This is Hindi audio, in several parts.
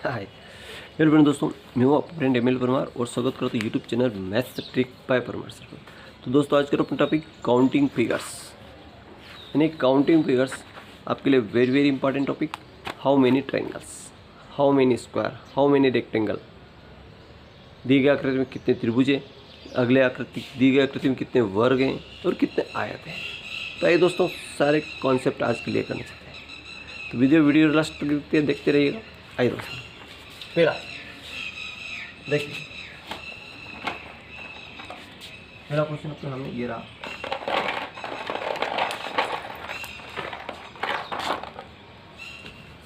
हाय हेलो फ्रेंड दोस्तों, मैं हूँ आपका फ्रेंड एमएल परमार और स्वागत करता हूँ YouTube channel maths trick by Parmar sir पर। तो दोस्तों आज का अपना टॉपिक काउंटिंग फिगर्स, यानी काउंटिंग फिगर्स आपके लिए very very important topic. How many triangles, how many square, how many rectangle, दी गई आकृति में कितने त्रिभुज हैं, अगले आकृति दी गई आकृति में कितने वर्ग हैं और कितने आयत हैं। तो ये दोस्तों सारे कॉन्सेप्ट आज के लिए करना चाहते हैं, तो वीडियो लास्ट तक देखते रहिएगा। आइए दोस्तों, पहला देखिए, पहला क्वेश्चन अपने सामने ये रहा।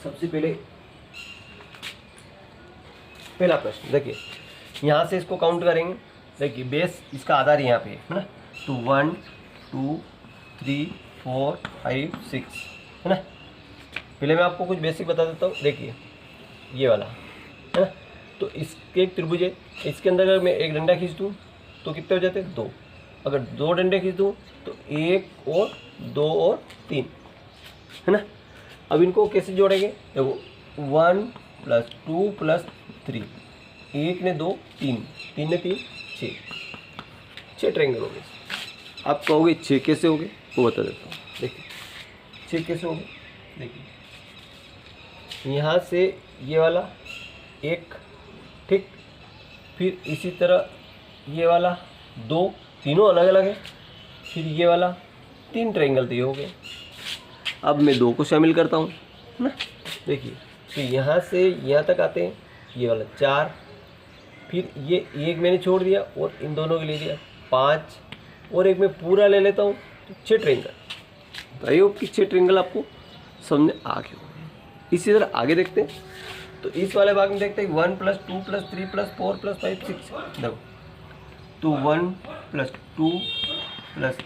सबसे पहले पहला प्रश्न देखिए, यहाँ से इसको काउंट करेंगे। देखिए बेस इसका आधार यहाँ पे है ना, तो 1 2 3 4 5 6 है ना। पहले मैं आपको कुछ बेसिक बता देता हूँ। देखिए ये वाला है ना, तो इसके एक त्रिभुज है, इसके अंदर अगर मैं एक डंडा खींच दूँ तो कितने हो जाते हैं? 2। अगर 2 डंडे खींच दूँ तो 1 और 2 और 3 है ना। अब इनको कैसे जोड़ेंगे? देखो 1 + 2 + 3, 1 ने 2 3, 3 ने 3 6 ट्रायंगल हो गए। आप कहोगे 6 कैसे हो गए, वो बता देता हूँ। देखिए 6 कैसे हो गए, देखिए यहाँ से ये वाला एक, ठीक, फिर इसी तरह ये वाला 2, तीनों अलग अलग है, फिर ये वाला 3 ट्रायंगल दिए हो गए। अब मैं 2 को शामिल करता हूँ ना। देखिए तो यहाँ से यहाँ तक आते हैं, ये वाला 4, फिर ये एक मैंने छोड़ दिया और इन दोनों के ले दिया 5, और एक मैं पूरा ले लेता हूँ तो 6 ट्रायंगल। आई होप कि 6 ट्रायंगल आपको समझ आ गए होंगे। इसी तरह आगे देखते हैं, तो इस वाले भाग में देखते हैं 1 + 2 + 3 + 4 + 5 6। देखो तो 1 + 2 +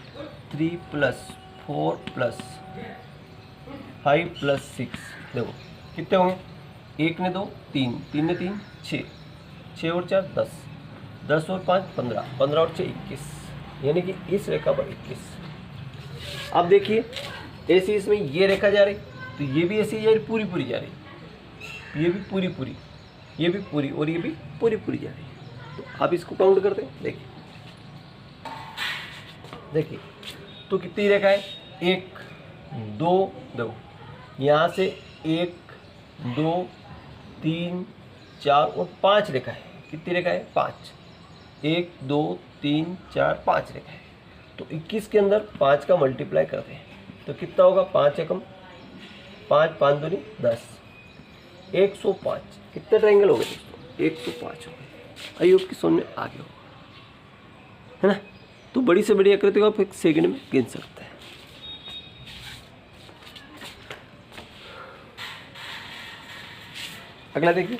3 + 4 + 5 + 6, देखो कितने होंगे? 1 ने 2 3, 3 ने 3 6, 6 और 4 10, 10 और 5 15, 15 और 6 21, यानी कि इस रेखा पर 21। अब देखिए ऐसे इसमें ये रेखा जा रही, तो ये भी ऐसी जा रही, पूरी पूरी जा रही, ये भी पूरी पूरी, ये भी पूरी, और ये भी पूरी पूरी जा रही है। तो आप इसको काउंट करते हैं। देखिए देखिए तो कितनी रेखा है? 1 2, दो, यहाँ से 1 2 3 4 और 5 रेखा है। कितनी रेखा है? 5। 1 2 3 4 5 रेखा है। तो 21 के अंदर 5 का मल्टीप्लाई करते हैं तो कितना होगा? 5 एकम 5, 5 दूनी 10, 105। कितने ट्रायंगल हो गए दोस्तों? 105 हो गए। आई होप की समझ में आ गया होगा, है ना। तो बड़ी से बड़ी आकृति को आप 1 सेकंड में गिन सकते हैं। अगला देखिए,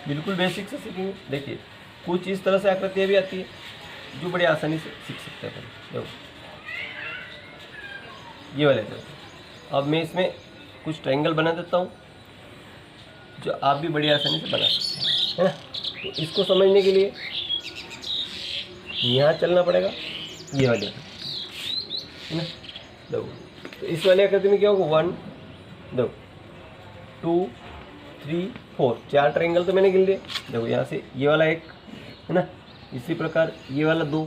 बिल्कुल बेसिक से सीखेंगे। देखिए कुछ इस तरह से आकृतियाँ भी आती है जो बड़ी आसानी से सीख सकते हैं। देखो ये वाले देखो, अब मैं इसमें कुछ ट्रायंगल बना देता हूँ जो आप भी बड़ी आसानी से बना सकते हैं, है ना। तो इसको समझने के लिए यहाँ चलना पड़ेगा, ये वाले, है ना। देखो तो इस वाले आकृति में क्या होगा? 1 देखो 2 3 4, 4 ट्रायंगल तो मैंने गिन लिए। देखो यहाँ से ये वाला 1, है ना, इसी प्रकार ये वाला 2,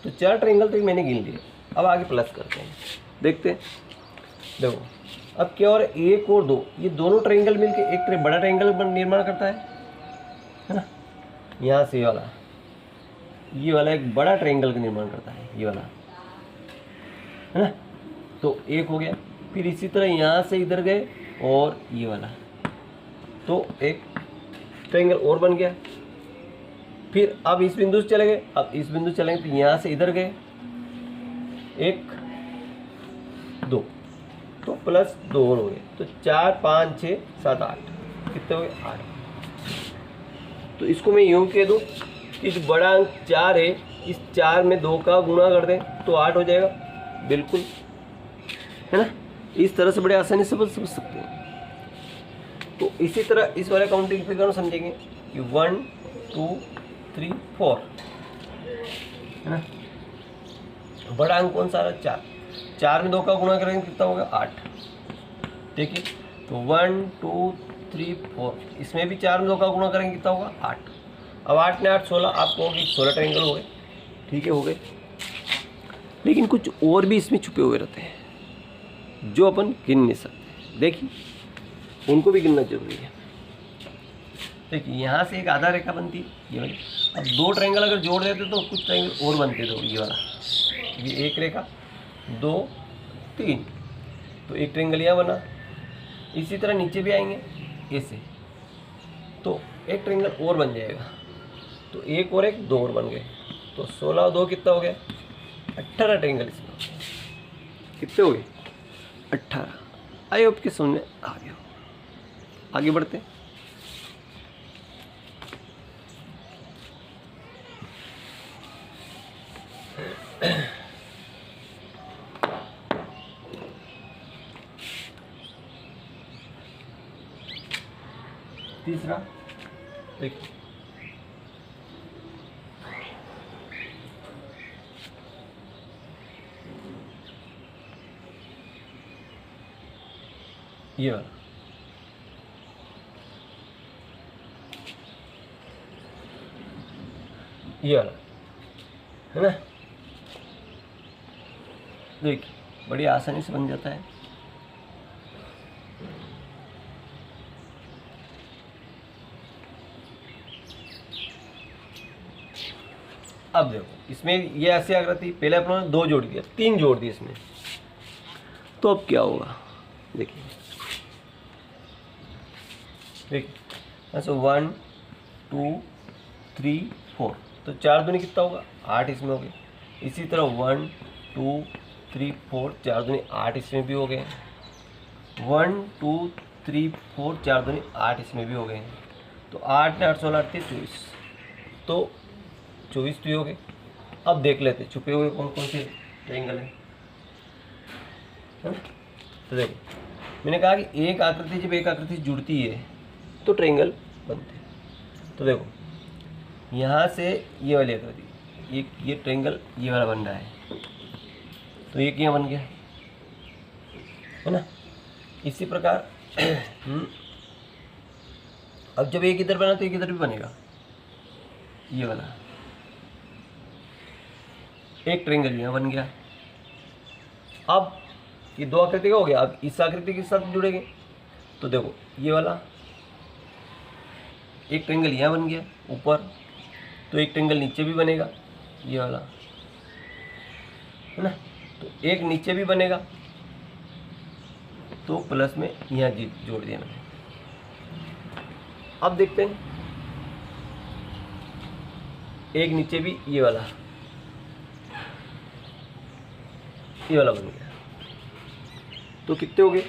तो 4 ट्रायंगल तो मैंने गिन लिए। अब आगे प्लस करते हैं, देखते हैं। देखो अब क्या और 1 और 2, ये दोनों ट्रायंगल मिलके एक बड़ा ट्रायंगल निर्माण करता है ना। यहाँ से ये वाला एक बड़ा ट्रायंगल का निर्माण करता है, ये वाला, है ना। तो 1 हो गया, फिर इसी तरह यहाँ से इधर गए और ये वाला, तो एक ट्रायंगल और बन गया। फिर अब इस बिंदु से चले गए, अब इस बिंदु से चलेंगे तो यहाँ से इधर गए 1 2, तो +2 और हो गए, तो 4 5 6 7 8, कितने हो गए? 8। तो इसको मैं यूँ कह दूँ कि जो बड़ा अंक 4 है, इस 4 में 2 का गुणा कर दें तो 8 हो जाएगा, बिल्कुल, है ना। इस तरह से बड़े आसानी से समझ सकते हैं। तो इसी तरह इस वाले काउंटिंग फिगर समझेंगे कि 1 2 3 4, है ना। बड़ा अंक कौन सा आ रहा है? 4। 4 में 2 का गुणा करेंगे कितना होगा 8। देखिए तो 1 2 3 4, इसमें भी 4 में 2 का गुणा करेंगे कितना होगा 8। अब 8 ने 8 16, आप कहोगे 16 ट्रायंगल हो गए, ठीक है हो गए। लेकिन कुछ और भी इसमें छुपे हुए रहते हैं जो अपन गिन नहीं सकते। देखिए उनको भी गिनना जरूरी है। देखिए यहाँ से एक आधा रेखा बनती है ये वाली। अब 2 ट्रायंगल अगर जोड़ देते तो कुछ ट्रायंगल और बनते थे, ये वाला, ये एक रेखा 2 3, तो एक ट्रायंगल यहाँ बना। इसी तरह नीचे भी आएंगे ऐसे, तो एक ट्रायंगल और बन जाएगा, तो एक और एक 2 और बन गए, तो 16 और 2 कितना हो गया 18 ट्रायंगल इसमें कितने हो गए 18। आई होप के समझ आ गया। आगे बढ़ते तीसरा, देखिए ये वाला, ये वाला है ना। देखिए बड़ी आसानी से बन जाता है। अब देखो इसमें ये ऐसी आकृति, पहले अपने 2 जोड़ दिया, 3 जोड़ दिए इसमें, तो अब क्या होगा देखिए, देखिए ऐसा 1 2 3 4, तो 4 दूनी कितना होगा 8 इसमें हो गए। इसी तरह 1 2 3 4, 4 दूनी 8 इसमें भी हो गए। 1 2 3 4, 4 दूनी 8 इसमें भी हो गए। तो 8 ने 8 16 8 24, तो 24 तो हो गए। अब देख लेते छुपे हुए कौन कौन से ट्रायंगल है। तो देखो मैंने कहा कि एक आकृति जब एक आकृति जुड़ती है तो ट्रायंगल बनते हैं। तो देखो यहाँ से ये वाली आकृति, ये ट्रायंगल ये वाला बन रहा है, तो एक यहाँ बन गया है ना। इसी प्रकार अब जब एक इधर बना तो एक इधर भी बनेगा, ये वाला एक ट्रायंगल यहाँ बन गया। अब ये 2 आकृति का हो गया, अब इस आकृति के साथ जुड़ेंगे, तो देखो ये वाला एक ट्रायंगल यहाँ बन गया ऊपर, तो एक ट्रायंगल नीचे भी बनेगा ये वाला है ना, तो एक नीचे भी बनेगा, तो प्लस में यहाँ जोड़ दिया मैंने। अब देखते हैं एक नीचे भी ये वाला बन गया, तो कितने हो गए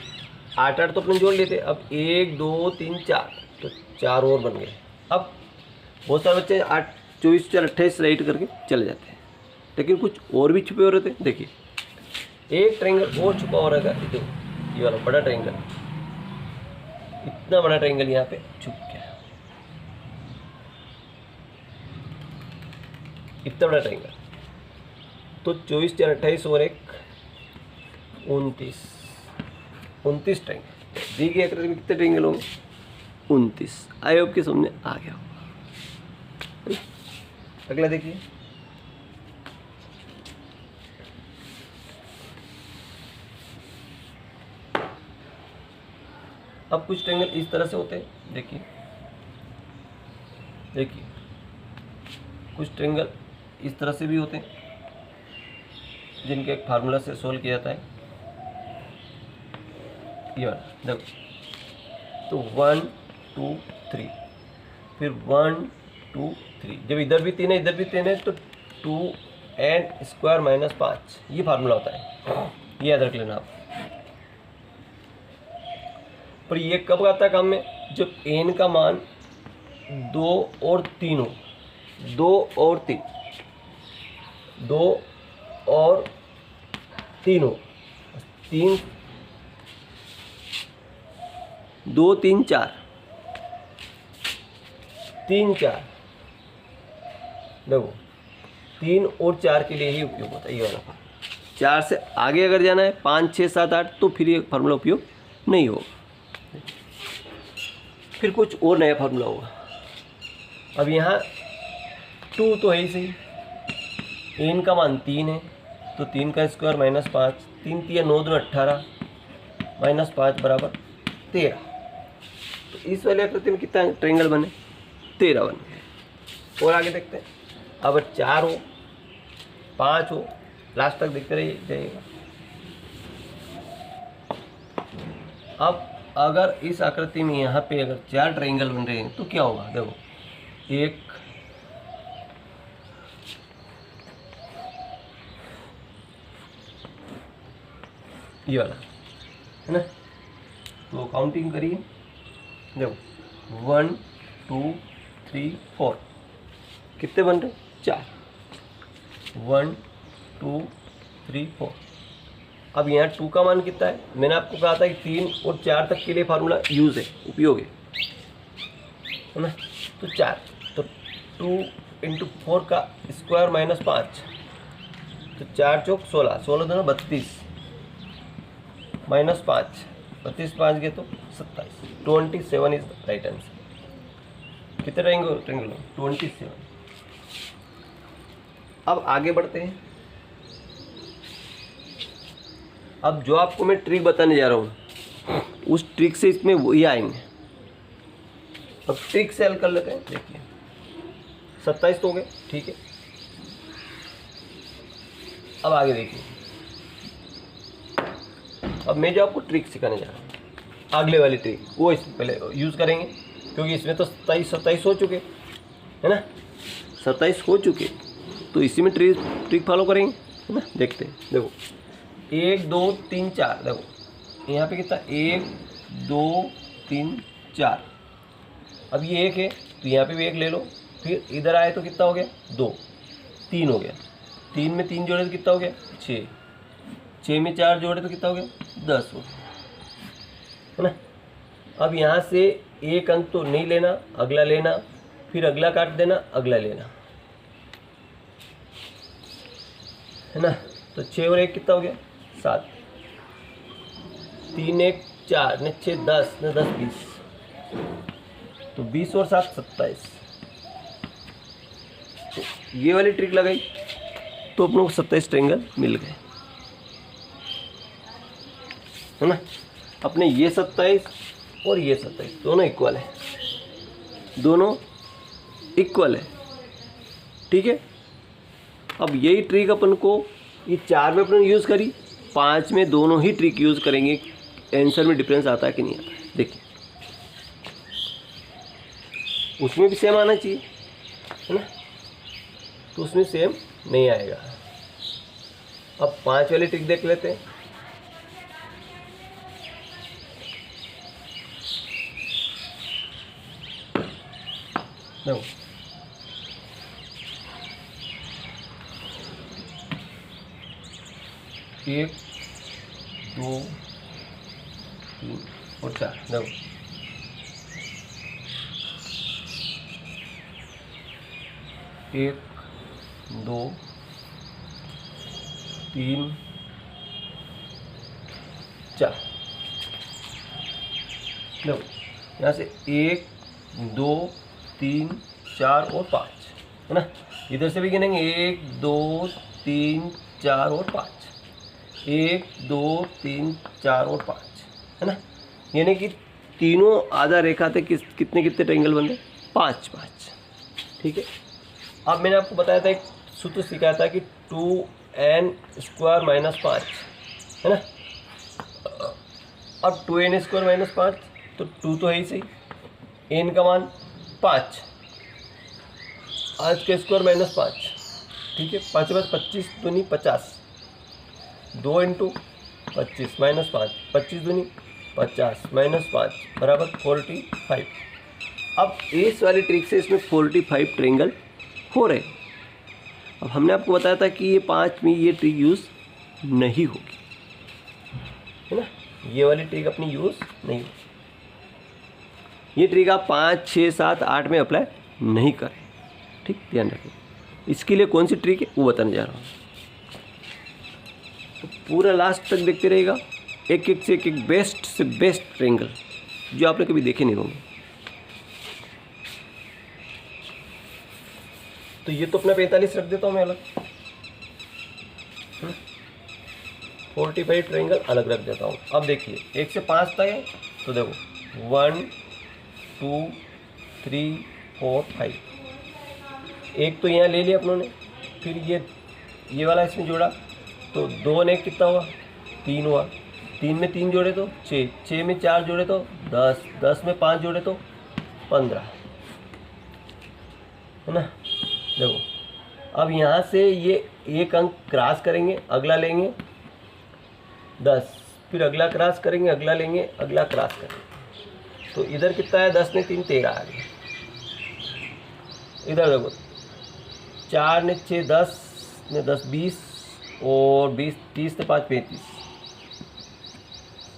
8 8 तो अपने जोड़ लेते। अब 1 2 3 4, तो 4 और बन गए। अब बहुत सारे बच्चे 8 24 4 28 राइट करके चले जाते हैं, लेकिन कुछ और भी छुपे हो रहे थे। देखिए एक ट्रायंगल और छुपा हो रहा है, ये वाला बड़ा ट्रायंगल, इतना बड़ा ट्रायंगल यहाँ पे छुप गया, इतना बड़ा ट्रायंगल। तो 24 4 28 और 1 29 ट्रायंगल दी गई आकृति में कितने ट्रायंगल होंगे 29। आई होप के सामने आ गया होगा। अगला देखिए, अब कुछ ट्रायंगल इस तरह से होते हैं। देखिए देखिए कुछ ट्रायंगल इस तरह से भी होते हैं, जिनके एक फार्मूला से सोल्व किया जाता है। ये वाला देखो, तो 1 2 3, फिर 1 2 3, जब इधर भी 3 है इधर भी 3 है, तो 2n स्क्वायर माइनस 5, ये फार्मूला होता है, ये याद रख लेना आप। पर ये कब आता है काम में, जब n का मान 2 और 3 हो, 2 और 3, 2 और 3 हो, 3 2 3 4, 3 4, देखो 3 और 4 के लिए ही उपयोग होता है ये वाला। 4 से आगे अगर जाना है 5, 6, 7, 8 तो फिर ये फार्मूला उपयोग नहीं होगा, फिर कुछ और नया फार्मूला होगा। अब यहाँ 2 तो है ही सही, n का मान 3 है तो 3 का स्क्वायर -5, 3 3 9 2 18 -5 बराबर 13। तो इस वाले आकृति में कितना ट्रायंगल बने? 13 बन गए। और आगे देखते हैं। अब 4 हो, 5 हो, लास्ट तक देखते रहिए जाइएगा। अब अगर इस आकृति में यहाँ पे अगर 4 ट्रायंगल बन रहे हैं तो क्या होगा? देखो, एक ये वाला है ना, तो काउंटिंग करिए। देखो 1 2 3 4 कितने बन रहे? 4। 1 2 3 4। अब यहाँ 2 का मान कितना है? मैंने आपको कहा था कि 3 और 4 तक के लिए फार्मूला यूज़ है, उपयोग है ना। तो 4, तो 2 × 4 का स्क्वायर -5, तो 4 चौक 16, 16 दूना 32, -5, 32 5 गए तो 27, 27 इज राइट आंसर। कितने ट्रायंगल? 27। अब आगे बढ़ते हैं। अब जो आपको मैं ट्रिक बताने जा रहा हूँ उस ट्रिक से इसमें वही आएंगे। अब ट्रिक से हल कर लेते हैं। देखिए 27 तो हो गए, ठीक है। अब आगे देखिए, अब मैं जो आपको ट्रिक सिखाने जा रहा हूँ अगले वाली ट्रिक, वो इस पहले यूज़ करेंगे क्योंकि इसमें तो 27 हो चुके है ना, 27 हो चुके, तो इसी में ट्रिक फॉलो करेंगे है ना। देखते हैं। देखो 1 2 3 4, देखो यहाँ पे कितना? 1 2 3 4। अब ये 1 है तो यहाँ पे भी 1 ले लो, फिर इधर आए तो कितना हो गया? 2, 3 हो गया। 3 में 3 जोड़े तो कितना हो गया? 6, 6 में 4 जोड़े तो कितना हो गया? 10 हो गया है ना। अब यहाँ से एक अंक तो नहीं लेना, अगला लेना, फिर अगला काट देना, अगला लेना है ना। तो 6 और 1 कितना हो गया? 7, 3 1 4 ने 6 10 ने 10 20, तो 20 और 7 27। तो ये वाली ट्रिक लगाई तो अपनों को 27 ट्रायंगल मिल गए है ना। अपने ये 27 और ये 27 दोनों इक्वल है, दोनों इक्वल है, ठीक है। अब यही ट्रिक अपन को ये 4 में अपन यूज़ करी, 5 में दोनों ही ट्रिक यूज़ करेंगे। आंसर में डिफरेंस आता है कि नहीं आता है? देखिए उसमें भी सेम आना चाहिए है ना, तो उसमें सेम नहीं आएगा। अब 5 वाली ट्रिक देख लेते हैं। देखो 1 2 3 और 4, देखो 1 2 3 4। देखो यहाँ से 1 2 3 4 और 5 है ना। इधर से भी गिनेंगे 1 2 3 4 और 5, 1 2 3 4 और 5 है ना। यानी कि तीनों आधा रेखा थे कितने कितने ट्रायंगल बन रहे? 5 5, ठीक है। अब मैंने आपको बताया था, एक सूत्र सिखाया था कि 2n² - 5 है ना। अब 2n² - 5, तो 2 तो है ही सही, n का मान 5, आज का स्क्वायर -5, ठीक है। 5 5 25 दूनी 50, 2 × 25 -5, 25 दूनी 50 -5 बराबर 45। अब इस वाली ट्रिक से इसमें 45 ट्रायंगल हो रहे। अब हमने आपको बताया था कि ये 5 में ये ट्रिक यूज़ नहीं होगी है ना, ये वाली ट्रिक अपनी यूज़ नहीं होगी। ये ट्रिक आप 5 6 7 8 में अप्लाई नहीं करें, ठीक, ध्यान रखें। इसके लिए कौन सी ट्रिक है वो बताने जा रहा हूँ। पूरा लास्ट तक देखते रहेगा, एक एक से एक बेस्ट से बेस्ट ट्रायंगल जो आपने कभी देखे नहीं होंगे। तो ये तो अपना 45 रख देता हूँ मैं अलग, 45 ट्रायंगल अलग रख देता हूँ। अब देखिए 1 से 5 तक है, तो देखो 1 2 3 4 5, एक तो यहाँ ले लिया अपनों ने, फिर ये वाला इसमें जोड़ा, तो 2 ने कितना हुआ 3 हुआ, 3 में 3 जोड़े तो 6, 6 में 4 जोड़े तो 10, 10 में 5 जोड़े तो 15, है ना। देखो अब यहाँ से ये एक अंक क्रॉस करेंगे, अगला लेंगे 10, फिर अगला क्रॉस करेंगे, अगला लेंगे, अगला क्रॉस करेंगे, तो इधर कितना है 10 ने 3 13 आ गया। इधर देखो 4 ने 6 10 ने 10 20 और 20 30 ने 5 35,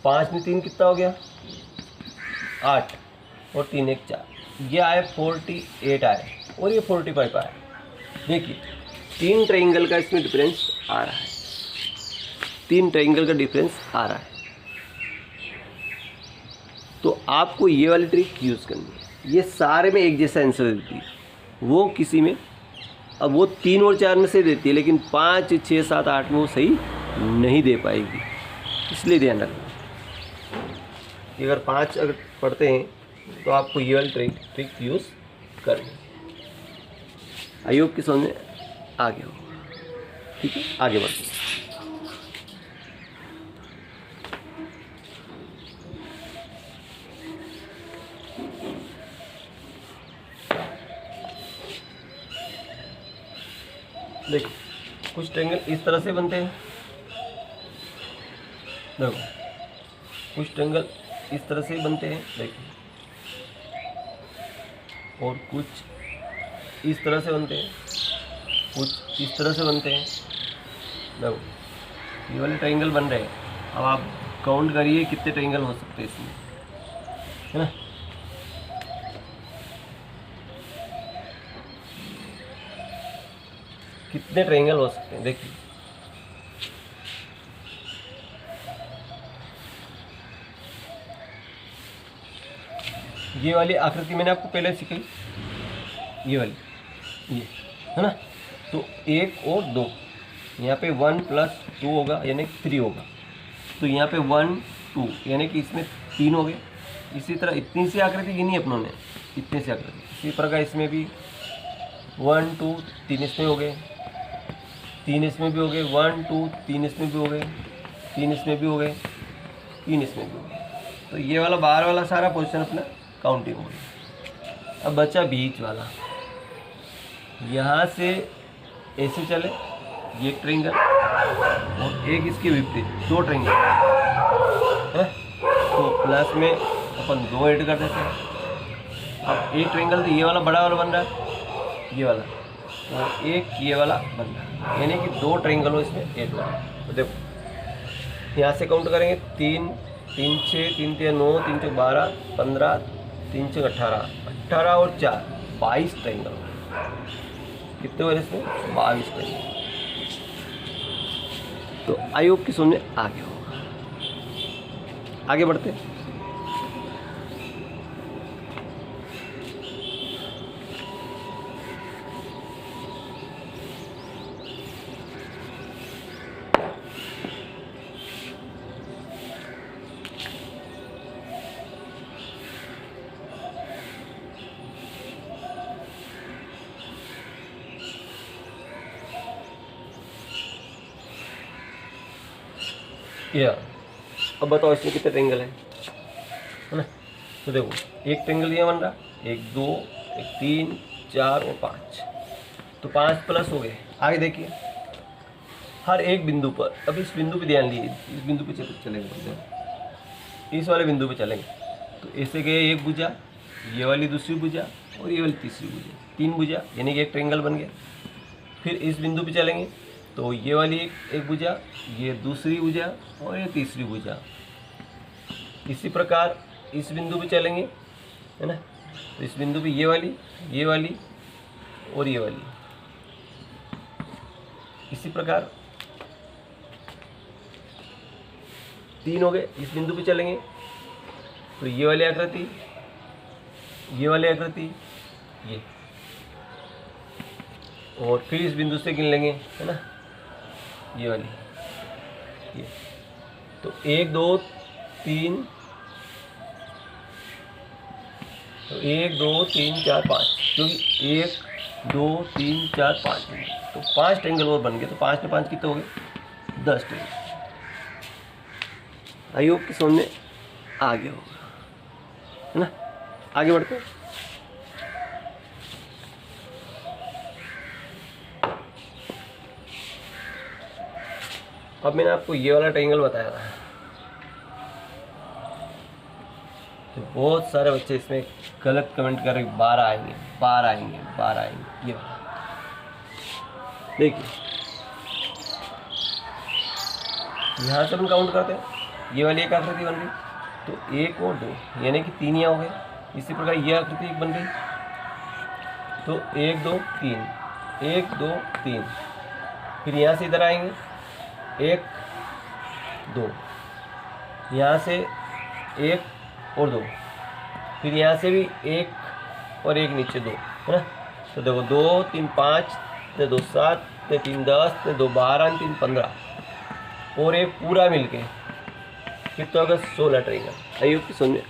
5 में 3 कितना हो गया 8 और 3 1 4, ये आए 48 आए और ये 45 आए। देखिए 3 ट्रायंगल का इसमें डिफरेंस आ रहा है, 3 ट्रायंगल का डिफरेंस आ रहा है। तो आपको ये वाली ट्रिक यूज़ करनी है, ये सारे में एक जैसा आंसर देती है, वो किसी में, अब वो 3 और 4 में से देती है, लेकिन 5 6 7 8 में वो सही नहीं दे पाएगी। इसलिए ध्यान रखना कि अगर 5 अगर पढ़ते हैं तो आपको ये वाली ट्रिक यूज़ करनी। आई होप कि समझ में आ गया होगा। ठीक है, आगे बढ़ते हैं। देखो कुछ ट्रायंगल इस तरह से बनते हैं, देखो कुछ ट्रायंगल इस तरह से बनते हैं, देखिए, और कुछ इस तरह से बनते हैं, कुछ इस तरह से बनते हैं। देखो ये वाले ट्रायंगल बन रहे हैं, अब आप काउंट करिए कितने ट्रायंगल हो सकते हैं इसमें, है ना। कितने ट्रायंगल हो सकते हैं देखिए, ये वाली आकृति मैंने आपको पहले सिखाई, ये वाली, ये है ना। तो 1 और 2, यहाँ पे 1 + 2 होगा यानी 3 होगा, तो यहाँ पे 1 2 यानी कि इसमें 3 हो गए। इसी तरह इतनी सी आकृति गिनी अपनों ने, इतनी सी आकृति, इसी प्रकार इसमें भी 1 2 3 इसमें हो गए, 3 इसमें भी हो गए, 1 2 3 इसमें भी हो गए, 3 इसमें भी हो गए, 3 इसमें भी हो गए। तो ये वाला बाहर वाला सारा पोजीशन अपना काउंटिंग हो गया। अब बचा बीच वाला, यहाँ से ऐसे चले ये एक ट्रायंगल और एक इसके विपरीत 2 ट्रायंगल है, तो प्लस में अपन 2 ऐड कर देते हैं। अब एक ट्रायंगल तो ये वाला बड़ा वाला बन रहा है, ये वाला, और एक ये वाला बन रहा है, यानी कि 2 ट्रायंगलों इसमें ऐड हो रहा है। तो देखो यहाँ से काउंट करेंगे 3 3 6 3 3 9 3 4 12 15 3 6 18 18 और 4 22 ट्रायंगल। कितने हुए इसमें 22 ट्रायंगल। तो आई होप कि समझ में आ गया होगा। आगे बढ़ते हैं। या अब बताओ इसमें कितने ट्रायंगल है ना। तो देखो एक ट्रायंगल ये बन रहा, 1 2 1 3 4 और 5, तो 5 प्लस हो गए। आगे देखिए हर एक बिंदु पर, अब इस बिंदु पे ध्यान दिए, इस बिंदु पे चलेंगे, इस वाले बिंदु पे चलेंगे, तो ऐसे गए एक भुजा, ये वाली दूसरी भुजा और ये वाली तीसरी भुजा, 3 भुजा यानी कि एक ट्रायंगल बन गया। फिर इस बिंदु पे चलेंगे तो ये वाली एक भुजा, ये दूसरी भुजा और ये तीसरी भुजा। इसी प्रकार इस बिंदु पे चलेंगे, है ना, तो इस बिंदु पे ये वाली और ये वाली। इसी प्रकार 3 हो गए। इस बिंदु पे चलेंगे तो ये वाली आकृति, ये वाली आकृति, ये, और फिर इस बिंदु से गिन लेंगे, है ना, ये वाली, ये। तो 1 2 3, तो 1 2 3 4 5, क्योंकि 1 2 3 4 5, तो 5 ट्रायंगल और बन गए। तो 5 में 5 कितने हो गए? 10 ट्रायंगल। आई होप कि समझ में आ गया होगा, है ना। आगे बढ़ते हैं। अब मैंने आपको ये वाला ट्रायंगल बताया था, तो बहुत सारे बच्चे इसमें गलत कमेंट कर रहे, 12 आएंगे, 12 आएंगे, 12 आएंगे। ये देखिए, यहाँ से हम काउंट करते हैं, ये वाली एक आकृति बन गई, तो 1 और 2 यानी कि 3 यहाँ हो गए। इसी प्रकार ये आकृति एक बन गई, तो 1 2 3, 1 2 3। फिर यहाँ से इधर आएंगे, 1 2, यहाँ से 1 और 2, फिर यहाँ से भी 1 और 1 नीचे 2, है ना। तो देखो 2 3 5, 2 7, 3 10, 2 12, 3 15, और एक पूरा मिलके कितना होगा? 16 ट्रायंगल। आई होप कि समझ में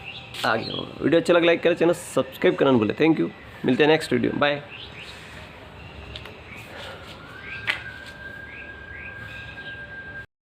आ गया होगा। वीडियो अच्छा लगा लाइक करें, चैनल सब्सक्राइब करना न भूलें। थैंक यू, मिलते हैं नेक्स्ट वीडियो, बाय।